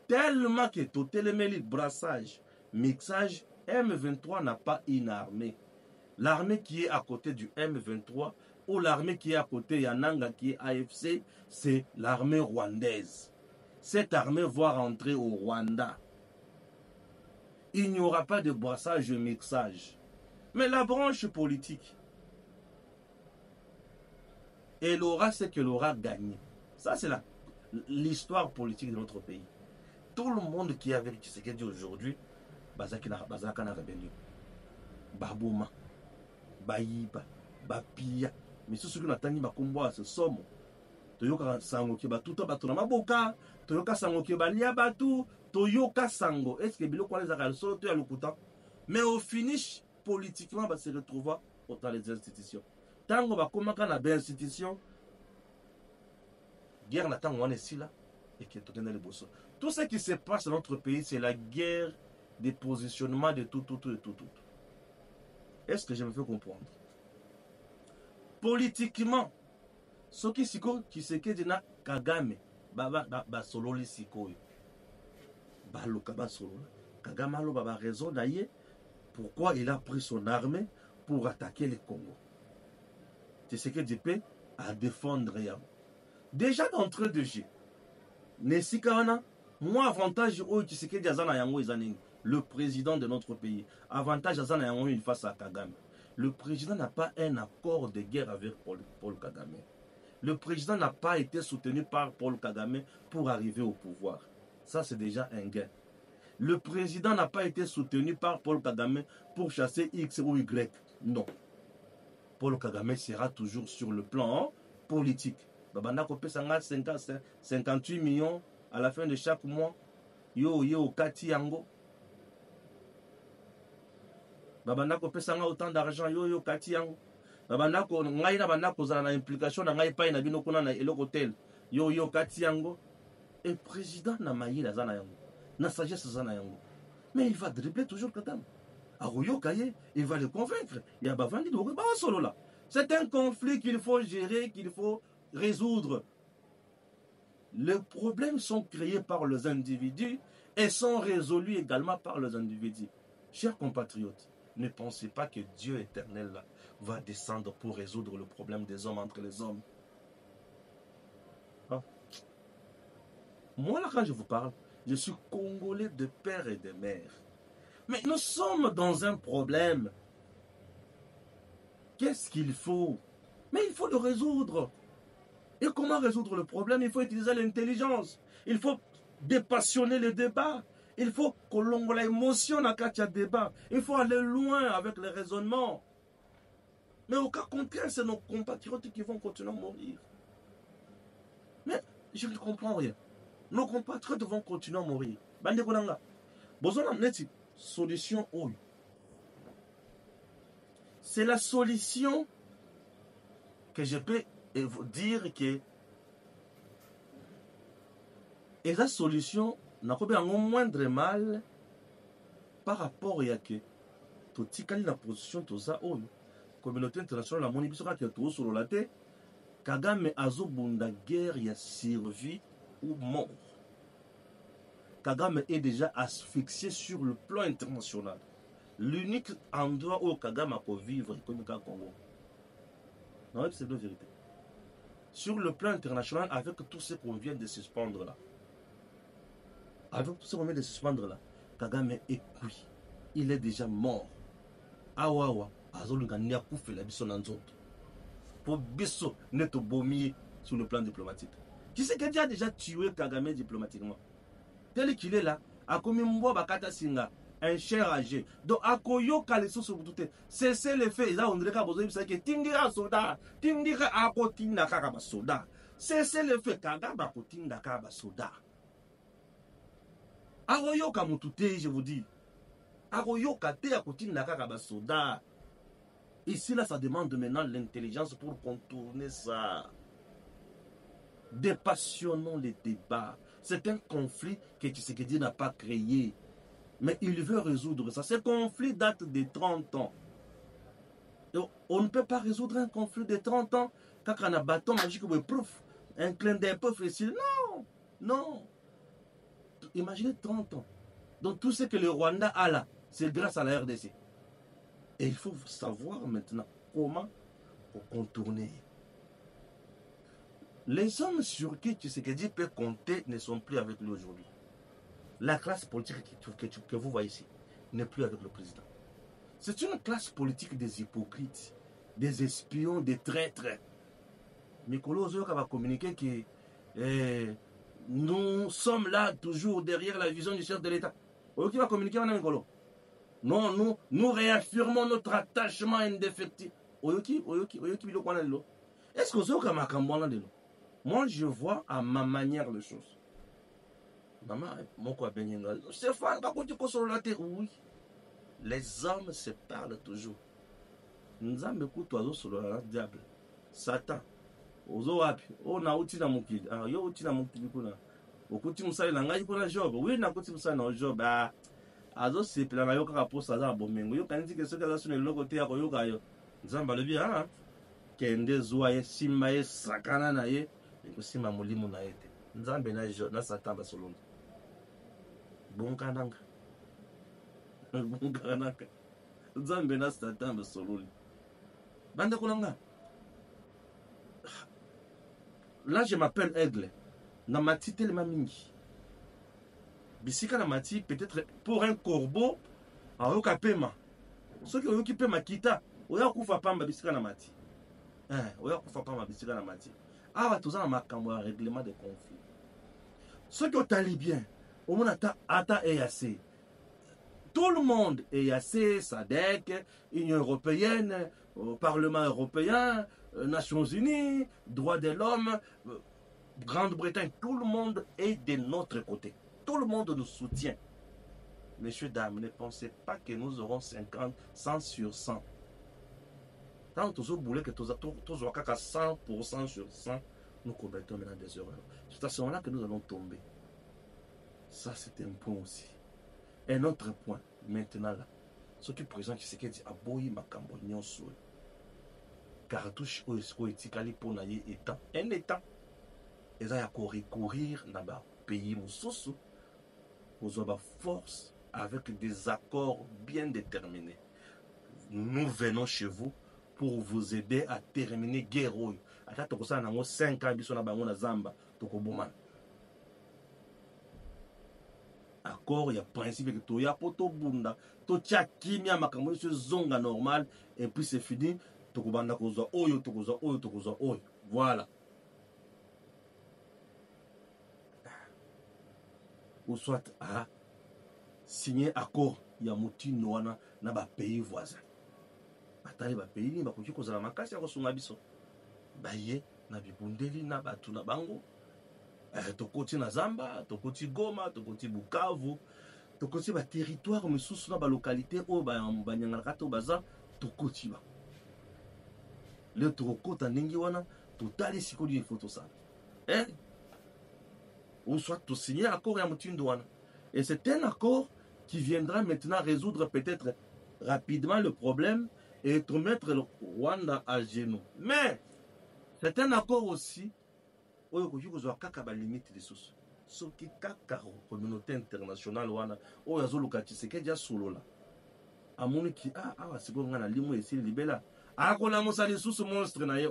Tellement que tout le brassage, mixage, M23 n'a pas une armée. L'armée qui est à côté du M23 ou l'armée qui est à côté, Yananga qui est AFC, c'est l'armée rwandaise. Cette armée va rentrer au Rwanda. Il n'y aura pas de brassage et mixage. Mais la branche politique, elle aura ce qu'elle aura gagné. Ça, c'est l'histoire politique de notre pays. Tout le monde qui est avec Tshisekedi aujourd'hui, Bazakana rébellion. Babouma, Baïba, Bapia. Mais ceux qui n'attendent pas combat, ce somme. Toyoka sango ki batuta batuna maboka, toyoka sango ki balia batu, toyoka sango. Est-ce que bilo kwa les arales solo ya lokuta? Mais au finish, politiquement, va se retrouver dans les institutions. Tango va komaka na belle institution, guerre na tango wane sila et qui est tout les bosso. Tout ce qui se passe dans notre pays, c'est la guerre des positionnements de tout. Est-ce que je me fais comprendre? Politiquement, ce qui siko Tshisekedi na Kagame ba solo li siko ba loka ba solo Kagame alo ba raison d'ailleurs pourquoi il a pris son armée pour attaquer le Congo. Tshisekedi peut à défendre ya. Déjà d'entrée de jeu nesikana moi avantage au Tshisekedi azana yango ezanini le président de notre pays avantage azana yango il face à Kagame. Le président n'a pas un accord de guerre avec Paul Kagame. Le président n'a pas été soutenu par Paul Kagame pour arriver au pouvoir. Ça, c'est déjà un gain. Le président n'a pas été soutenu par Paul Kagame pour chasser X ou Y. Non. Paul Kagame sera toujours sur le plan politique. Babanda Kopé Sanga 58 millions à la fin de chaque mois. Yo, Kati Yango. Babanda Kopé Sanga autant d'argent. Yo, Kati Yango. Babandako ngai na bandako za na implication na ngai pa na bino kuna na eloko hotel yo kati yango et président na mayila za na yango na sagesse za na yango mais il va dribbler toujours Kagame aroyo kaye il va le convaincre il y a bavandi de ba solo là c'est un conflit qu'il faut gérer qu'il faut résoudre. Les problèmes sont créés par les individus et sont résolus également par les individus. Chers compatriotes, ne pensez pas que Dieu éternel là, va descendre pour résoudre le problème des hommes entre les hommes. Hein? Moi là quand je vous parle, je suis congolais de père et de mère. Mais nous sommes dans un problème. Qu'est-ce qu'il faut? Mais il faut le résoudre. Et comment résoudre le problème? Il faut utiliser l'intelligence. Il faut dépassionner le débat. Il faut que l'on ait l'émotion dans le débat. Il faut aller loin avec les raisonnements. Mais au cas contraire, c'est nos compatriotes qui vont continuer à mourir. Mais je ne comprends rien. Nos compatriotes vont continuer à mourir. Solution où? C'est la solution que je peux vous dire que et la solution n'a pas un moindre mal par rapport à que totikali na position toza oyo communauté internationale amoni biso kaka tozosolola te Kagame azobunda guerre ya survie ou mort. Kagame est déjà asphyxié sur le plan international. L'unique endroit où Kagame a pu vivre comme au Congo. Non, c'est la vérité. Sur le plan international, avec tout ce qu'on vient de suspendre là, avec tout ce qu'on vient de suspendre là, Kagame est cuit. Il est déjà mort. Awawa, azolunga ni akufe la biso na nzoto. Pour biso neto bomi sur le plan diplomatique. Qui c'est qui a déjà tué Kagame diplomatiquement? Tel qu'il est là, a commis mbo bakata singa, un cher âgé. Donc a koyo kaleso sur tout. Cessez les faits. Ils ont dit que tindira soda, tindira akotinda kaba soda. Cessez les faits. Kagame akotinda kaba soda. Akoyo kamutute, je vous dis. Akoyo kate akotinda kaba soda. Ici, là, ça demande maintenant l'intelligence pour contourner ça. Dépassionnons les débats. C'est un conflit que Tshisekedi n'a pas créé. Mais il veut résoudre ça. Ce conflit date de 30 ans. Et on ne peut pas résoudre un conflit de 30 ans quand on a un bâton magique ou un proof. Un clin d'œil peu facile. Non, non. Imaginez 30 ans. Donc tout ce que le Rwanda a là, c'est grâce à la RDC. Et il faut savoir maintenant comment contourner. Les hommes sur qui Tshisekedi peut compter ne sont plus avec lui aujourd'hui. La classe politique que vous voyez ici n'est plus avec le président. C'est une classe politique des hypocrites, des espions, des traîtres. Mikolo Ozoyoka va communiquer que nous sommes là toujours derrière la vision du chef de l'État. Qui va communiquer maintenant Mikolo? Non, nous réaffirmons notre attachement indéfectible. Est-ce que vous avez moi, je vois à ma manière les choses. Maman, oui. Les hommes se parlent toujours. Nous avons écouté sur le diable. Satan. Ozo wapi. O na uti na mukili. Ah, yo uti na mukili kuna. Okuti musali na ngai kuna job. Oui, na kuti musali na job. Ah. Azo se pela na yo kaka posa za bomengo. Yo kanzi ke soka za sune loko te ya ko yo kayo. Nzamba lebi ah. Kende zuwa ye simba ye sakana na ye. Ekusima mulimu na ete. Nzambe na Satan ba solonzo. Bonkananga. Bonkananga. Nzambe na Satan ba solonzo. Bande kulanga. Là je m'appelle Aigle. Na mati tellement mingi. Bisika na mati peut-être pour un corbeau ayoka pema. Soki oyoki pema kita, oya kufa pamba bisika na mati. Oya kufa pamba bisika na mati. Ah, tout ça dans ma caméra, règlement de conflit. Ce qui est libyen, au monde ata EAC. Tout le monde, EAC, SADC, Union européenne, Parlement européen, Nations Unies, droits de l'homme, Grande-Bretagne, tout le monde est de notre côté. Tout le monde nous soutient. Messieurs, dames, ne pensez pas que nous aurons 50, 100 sur 100. Tant que vous voulez que tous à 100% sur 100, nous commettons maintenant des erreurs. C'est à ce moment-là que nous allons tomber. Ça, c'est un point aussi. Un autre point, maintenant là, ce qui présente ce qui dit Aboyi Makambo Nyonso. Cartouche ou etikali pour naïe état. Un état. Et ça, il y a recourir dans le pays Moussousou. Vous avez force avec des accords bien déterminés. Nous venons chez vous pour vous aider à terminer guerre. Ata tokosa nango 5 ans biso na bango na zamba tokoboma. Accord ya principe que to ya poto bunda to tia kimia makambo so zonga normal et puis c'est fini tokobanda kozwa oyo tokozwa oyo tokozwa oyo. Voilà. Ou soit à signer accord ya mutino wana na ba pays voisins. Atali ba pays ni bakoki kozala makasi ya kosunga biso. Baye na bibundeli na batu na bango. Tokoti na Zamba, tokoti Goma, tokoti Bukavu, tokoti ba territoire misusu na ba localité o ba nyangala kato baza tokoti ba. Le tokota ndingi wana totali sikoli photo ça. Ou soit to signer accord ya mutindo wana. Et c'est un accord qui viendra maintenant résoudre peut-être rapidement le problème et te mettre le Rwanda à genoux. Mais c'est un accord aussi où il y a des limites de sous. Ce qui est la communauté internationale, où il y a des gens qui sont solo là. À mon qui c'est bon, on a l'immo ici libéla. Ah, qu'on a monsali sous ce monstre na ye.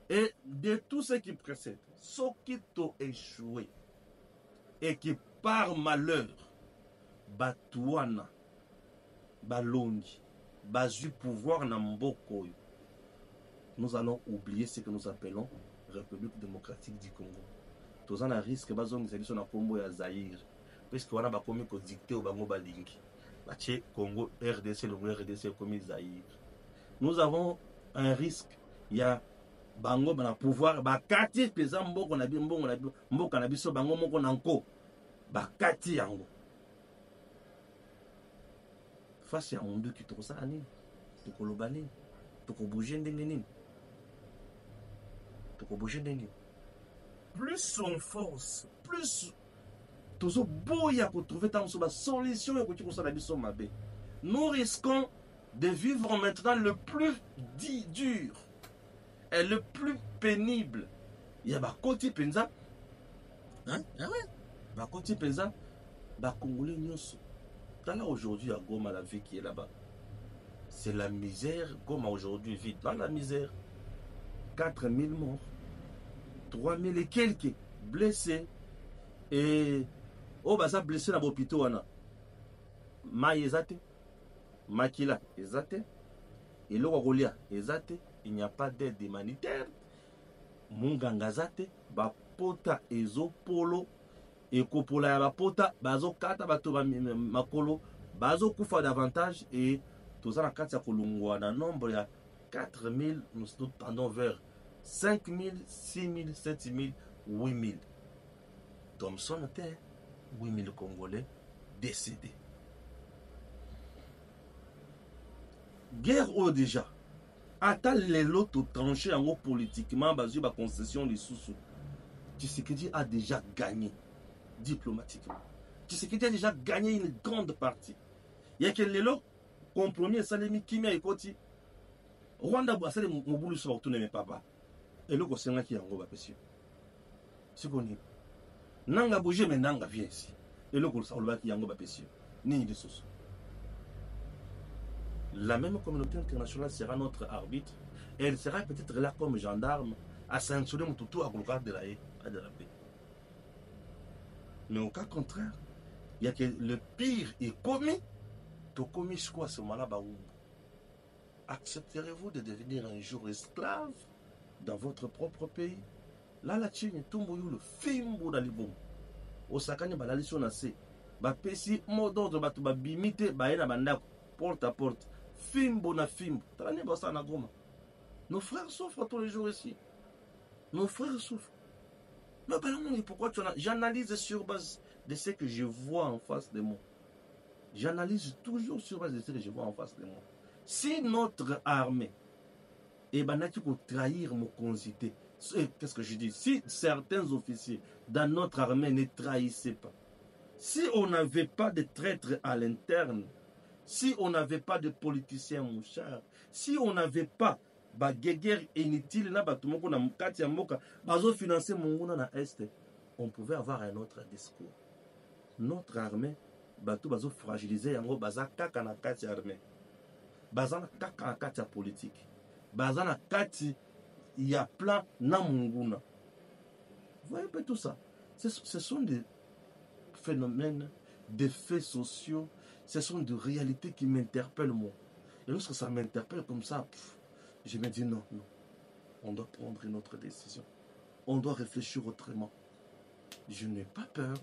Et de tout ce qui précède, ce qui t'a échoué et qui par malheur, Batouana, Balongi, Bazu pouvoir na mboko, nous allons oublier ce que nous appelons République démocratique du Congo. Tous en a risque, bazong c'est na Congo ya Zaïre, parce qu'on a ba komi ko dicter au bango balingi. Bache Congo RDC le RDC comme Zaïre. Nous avons un risque, il y a bango bana pouvoir bakati pesa mboko na mboka na biso bango moko nanko bakati yango face ya mundu ki tokosala nini tokoloba nini tokobouger ndenge nini tokobouger ndenge plus on force plus tozo boya ko trouver tant so ba solution ya ko kosala biso mabe nous risquons de vivre maintenant le plus dur et le plus pénible. Il y a Bakoti Penza. Hein? Ah ouais. Bakoti Penza. Bakongolais Nyoso. Là aujourd'hui à Goma, la vie qui est là-bas. C'est la misère. Goma aujourd'hui vit dans la misère. 4000 morts. 3000 et quelques blessés. Et. Oh, bah ça blessé dans l'hôpital. Ma Ezate. Makila Ezate. Et l'Ogolia Ezate. Il n'y a pas d'aide humanitaire. Mungangazate, bapota ezopolo, ekopola ya bapota, bazo kata bato makolo, bazo kufa davantage et tout ça na kati ya kolungwa na nombre ya 4000, nous tendons vers 5000, 6000, 7000, 8000. Thomson était 8000 Congolais décédés. Guerre déjà. Attends les lots tranchés en haut politiquement, basé sur la concession des sous-sous. Tshisekedi a déjà gagné diplomatiquement. Tshisekedi a déjà gagné une grande partie. Il y a que les lots compromis et salemi kimia et koti. Rwanda boit ça les moboulus sur tout ne pas bas. Et le conseil qui est en gros monsieur. C'est qu'on est. Nanga bouger mais nanga vient ici. Et le conseil qui est en gros monsieur. Ni de sous. La même communauté internationale sera notre arbitre et elle sera peut-être là comme gendarme à sanctionner mon toutou à Goulogar de la haie, à de la paix. Mais au cas contraire, il y a que le pire est commis. Tu commis quoi ce moment-là? Accepterez-vous de devenir un jour esclave dans votre propre pays? Là, la Chine, tout le monde, le film, au Sakane, la liste, on a fait. Pesi, mot d'ordre, bimite, porte à porte. Fimbo na fimbo. Nos frères souffrent tous les jours ici. Nos frères souffrent. Mais pourquoi tu en as... J'analyse sur base de ce que je vois en face de moi. J'analyse toujours sur base de ce que je vois en face de moi. Si notre armée est pour trahir mon concité, qu'est-ce que je dis? Si certains officiers dans notre armée ne trahissaient pas, si on n'avait pas de traîtres à l'interne, si on n'avait pas de politiciens mouchards, si on n'avait pas de guerre inutile, on pouvait avoir un autre discours. Notre armée, bazo fragilisé, baza kaka na kati armée, baza na kaka na kati politique, baza na kati ya plan na munguna. Vous voyez un peu tout ça. Ce sont des phénomènes, des faits sociaux. Ce sont des réalités qui m'interpellent moi. Et lorsque ça m'interpelle comme ça, je me dis non, on doit prendre une autre décision. On doit réfléchir autrement. Je n'ai pas peur,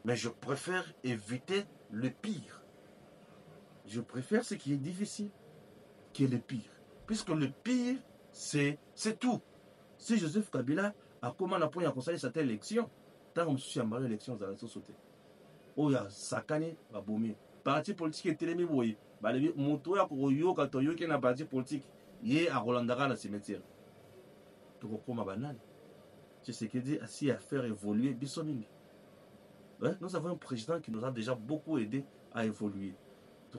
mais je préfère éviter le pire. Je préfère ce qui est difficile que le pire. Puisque le pire, c'est tout. Si Joseph Kabila a commandé à conseiller cette élection, tant que je suis à l'élection, ça va sauter. Oh, il y a Sakane, va bomber. Parti politique est télémé, oui. Moto ya koyo katoyo qui na parti politique, yé à Rolandara dans cimetière. Tu comprends ma banane? Tu sais que dit assis à faire évoluer Bissonini. Ouais, nous avons un président qui nous a déjà beaucoup aidé à évoluer.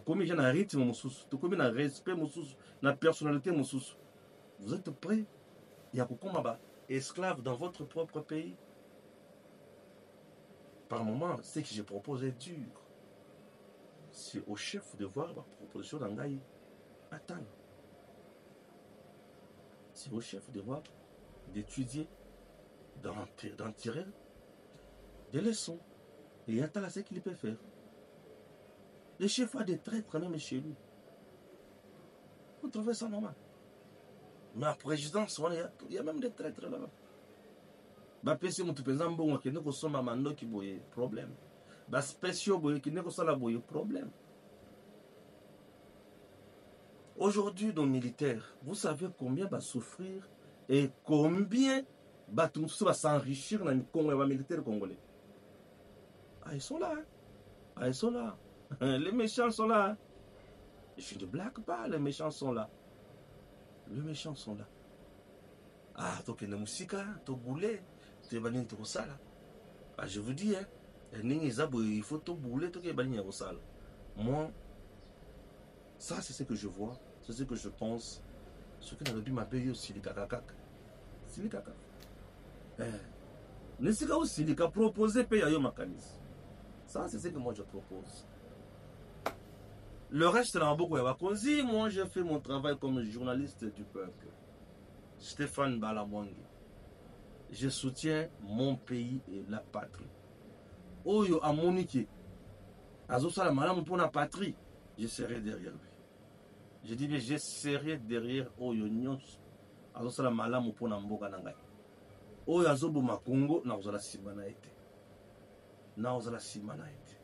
Comme il y a un rythme, comme il y a un respect, une personnalité, vous êtes prêts? Il y a beaucoup esclaves dans votre propre pays. Par moment, ce que je propose est dur. C'est au chef de voir ma proposition d'Angaï. Attends. C'est au chef de voir, d'étudier, d'en tirer des leçons. Et attends ce qu'il peut faire. Le chef a des traîtres même chez lui. Vous trouvez ça normal? Mais à présidence, il y a même des traîtres là-bas. Bah, si vous avez un bon qui ne consomme pas de problème. Bah, spéciaux qui ne consomme pas de problème. Aujourd'hui, nos militaires, vous savez combien va souffrir et combien va s'enrichir dans les militaires congolais. Ah, ils sont là. Hein? Ah, ils sont là. Les méchants sont là. Hein? Je ne blague pas, les méchants sont là. Les méchants sont là. Ah, toi qui es musique, toi boulet, tu es banni de Rosala. Ah, je vous dis, hein, il faut tout bouler, toi qui es banni de Rosala. Moi, ça c'est ce que je vois, c'est ce que je pense. Ce que dans le but m'appelle aussi les kakakak. Silikaka. Ne sais pas aussi les proposer payer à mécanisme. Ça c'est ce que moi je propose. Le reste là, beaucoup moi j'ai fait mon travail comme journaliste du peuple. Stéphane Balamwangi. Je soutiens mon pays et la patrie. Oyo a Monique. Azosala malam pour la patrie. Je serai derrière lui. Je dis bien, je serai derrière Oyo Nyons. Azosala malam pour la mboka nangai. Oyo azobo makongo na ozala simana ete. Na ozala simana ete.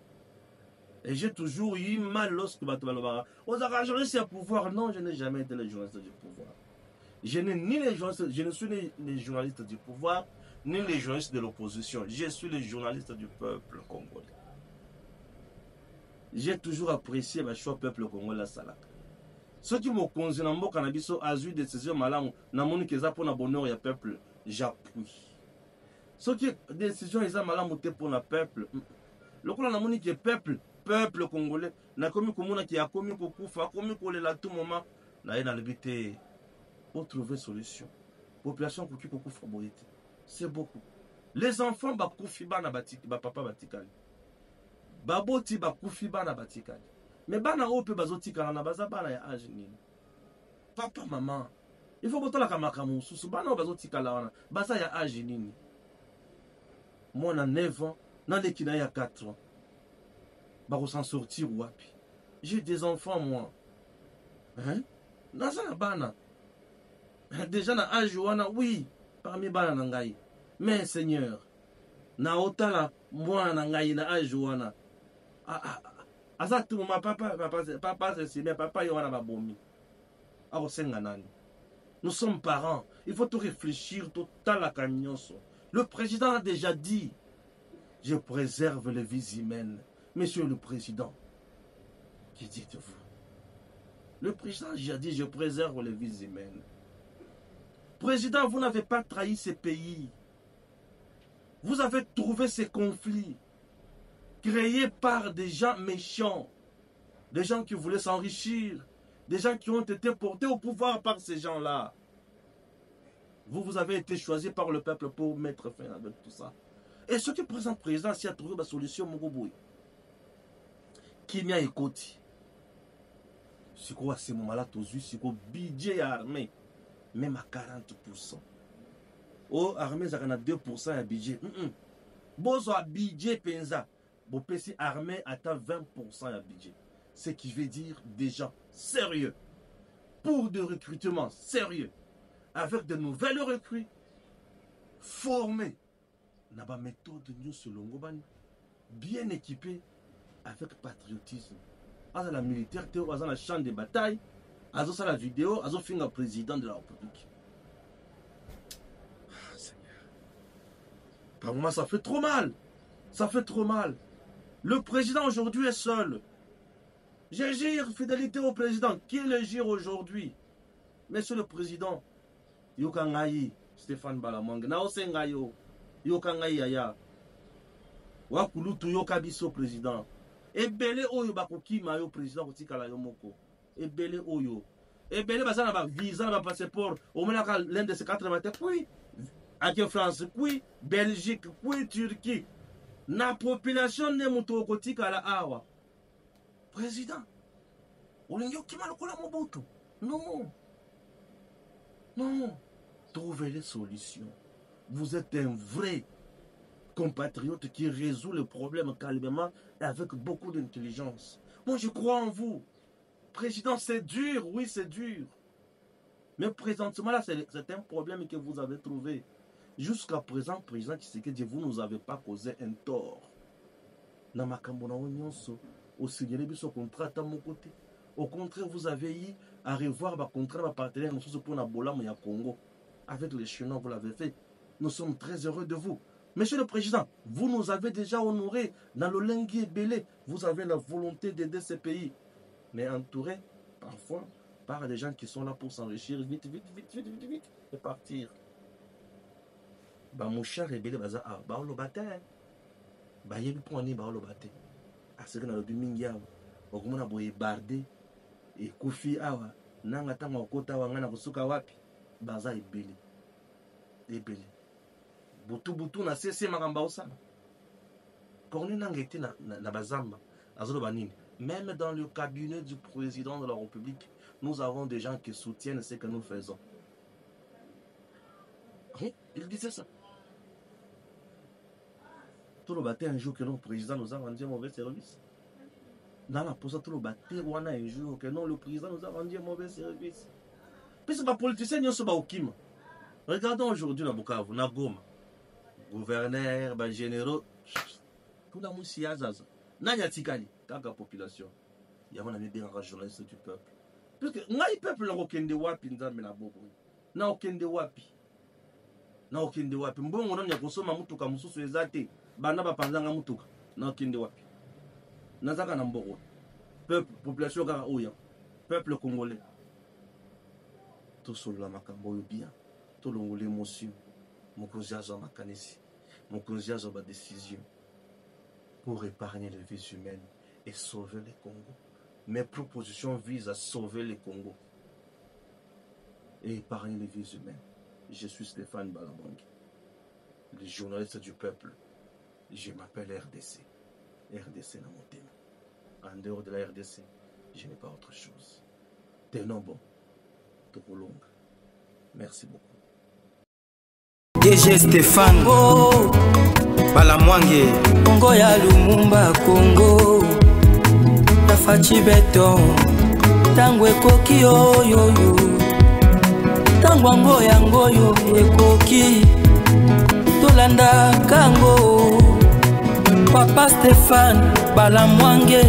Et j'ai toujours eu mal lorsque Batobalobara. Aux journalistes à pouvoir. Non, je n'ai jamais été le journaliste du pouvoir. Je ne suis ni les journalistes du pouvoir, ni les journalistes de l'opposition. Je suis le journaliste du peuple congolais. J'ai toujours apprécié ma choix peuple congolais Salak. Ceux qui m'ont conduit dans mon cannabis a eu des décisions malades, n'a mon équipe pour le bonheur et le peuple, j'appuie. Ceux qui ont des décisions malades pour le peuple, le coup n'a mon équipe peuple congolais, n'a commis comme qui a commis Kokufa, commis pour les à tout moment, n'a dans le but pour trouver solution. Population qui Kokufa boyete, c'est beaucoup. Les enfants ba kufiba na batiki, ba papa batikali. Baboti ba kufiba na batikali. Mais bana ope bazotika na baza bana ya âge nini. Papa maman, il faut botola kamaka mususu bana bazotika la wana, baza ya âge nini. Moi na 9 ans, na lekina ya 4 ans. Bako s'en sortir wapi. J'ai des enfants moi. Hein? Nasa na bana. Déjà na âge wana oui, parmi bana na ngai. Mais Seigneur, na otala moi na ngai na âge wana. Asa tu ma papa c'est bien papa yo wana babomi. Ako senga nani. Nous sommes parents, il faut tout réfléchir total la nyonso. Le président a déjà dit je préserve les vies humaines. Monsieur le Président, qui dites-vous? Le président a déjà dit je préserve les vies humaines. Président, vous n'avez pas trahi ce pays. Vous avez trouvé ces conflits créés par des gens méchants, des gens qui voulaient s'enrichir, des gens qui ont été portés au pouvoir par ces gens-là. Vous avez été choisi par le peuple pour mettre fin à tout ça. Et ce que le président s'y a trouvé la solution, Mogoboui. Kimia Ekoti. C'est quoi ce moment-là, c'est quoi budget armé, même à 40%. Oh, armée, ça a 2% à budget. Bozo à budget penza. Bon, PC armée atteint 20% à budget. Ce qui veut dire des gens sérieux. Pour des recrutements sérieux. Avec de nouvelles recrues. Formées. N'a pas méthode de selon bien équipés. Avec patriotisme. À la militaire, à la champ de bataille, à la vidéo, à la président de la République. Ah, Seigneur. Par moi, ça fait trop mal. Ça fait trop mal. Le président aujourd'hui est seul. J'ai gire fidélité au président. Qui le gire aujourd'hui? Monsieur le président, Yokangayi, Stéphane Balamwangi, Naosengayo, Yokangayi Yaya. Wakulu tuyo kabiso président. Ebele oyo bakokima yo président kotikala yo moko. Ebele oyo. Ebele basana ba visa ba passeport. Au moins l'un de ces 4 matins. Oui. Aquí France, oui. Belgique, oui. Turquie. Na population ne muto kotikala awa. Président. Olingi okima lokola Mobutu. Non. Non. Trouvez les solutions. Vous êtes un vrai compatriote qui résout le problème calmement et avec beaucoup d'intelligence. Moi, je crois en vous. Président, c'est dur. Oui, c'est dur. Mais présentement, là, c'est un problème que vous avez trouvé. Jusqu'à présent, président Tshisekedi, vous ne nous avez pas causé un tort. Au contraire, vous avez eu à revoir le contrat de partenaire pour la Bolam Congo. Avec les Chinois, vous l'avez fait. Nous sommes très heureux de vous. Monsieur le Président, vous nous avez déjà honorés dans le Lengui Belé. Vous avez la volonté d'aider ces pays. Mais entouré, parfois, par des gens qui sont là pour s'enrichir vite et partir. Mon cher Rebele Baza, le bâté. Yebi Pwani, le bâté. À ce que nous avons dit, nous avons bardé. Et Koufi Awa, Nanga Tanga Kota Wangana Kusuka Wapi, Baza Ebele. Ebele. Butu na sese makamba osana. Corne nangeti na bazamba azolo banini. Même dans le cabinet du président de la République, nous avons des gens qui soutiennent ce que nous faisons. Oui, il disait ça. Tout le bâté un jour que notre président nous a rendu un mauvais service. Dans la pose tout le bâté wana un jour que non le président nous a rendu un mauvais service. Puis c'est pas politicien ni soba okima. Regardons aujourd'hui na Bukavu, na Goma. Gouverneur, généraux, tout la moussi azaza. Nanya tikali, kaka population. Yamana mi bien journaliste du peuple. Parce que ngai peuple na okende wapi nzambe na bobo. Na okende wapi. Na okende wapi. Mbongo nanya kosoma mutuka mususu ezate. Bana ba panzanga mutuka. Na okende wapi. Nazaka na mboko. Peuple, population kaka oya. Peuple congolais. Tout solo la makambo yo bien. Tout l'ongolais l'émotion. Mon consiazo ma kanisi. Mon consiazo ma décision. Pour épargner les vies humaines et sauver le Congo. Mes propositions visent à sauver le Congo et épargner les vies humaines. Je suis Stéphane Balabongi, le journaliste du peuple. Je m'appelle RDC. RDC dans mon thème. En dehors de la RDC, je n'ai pas autre chose. Tenons bon. Tout long. Merci beaucoup. DG Stéphane Balamwange Congo ya Lumumba Congo Tafachi beton Tango ekoki oyoyo Tango ngoyo ekoki Tolanda kango Papa Stéphane Balamwange